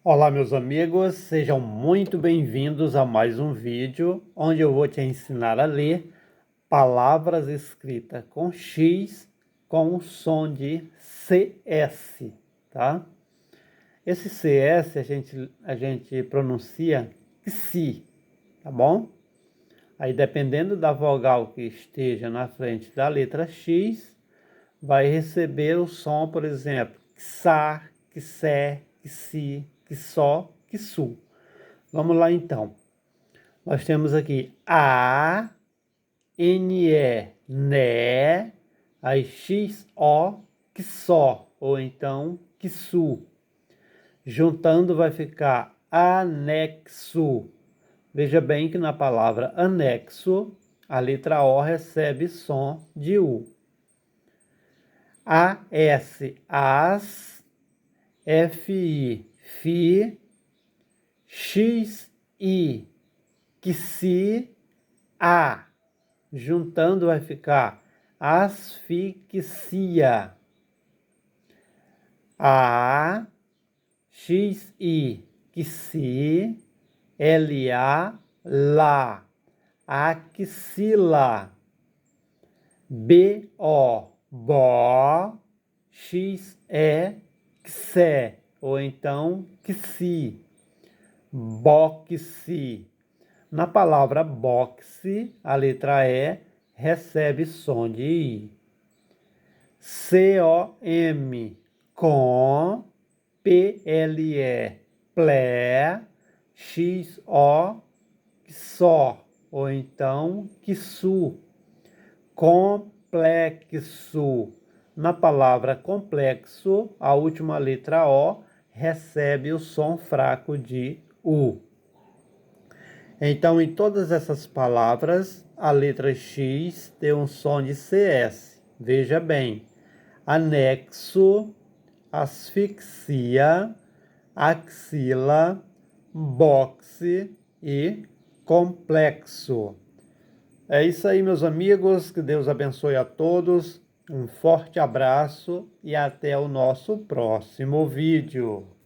Olá, meus amigos, sejam muito bem-vindos a mais um vídeo onde eu vou te ensinar a ler palavras escritas com X com o som de CS, tá? Esse CS a gente pronuncia XI, tá bom? Aí, dependendo da vogal que esteja na frente da letra X, vai receber o som, por exemplo, XA, XE, XI, XO, XU. Vamos lá então. Nós temos aqui A, NE, né, aí XO, XO, ou então XU. Juntando vai ficar anexo. Veja bem que na palavra anexo, a letra O recebe som de U. AS, as, FI, fi, XI, XI, A. Juntando vai ficar asfixia. A, XI, XI, LA, lá. Axila. BO, bó. XE, xe, ou então xi. Boxe. Na palavra boxe, a letra E recebe som de I. COM, com. PLE, plé. XO, xó, ou então quissu. Complexo. Na palavra complexo, a última letra O recebe o som fraco de U. Então, em todas essas palavras, a letra X tem um som de CS. Veja bem: anexo, asfixia, axila, boxe e complexo. É isso aí, meus amigos. Que Deus abençoe a todos. Um forte abraço e até o nosso próximo vídeo.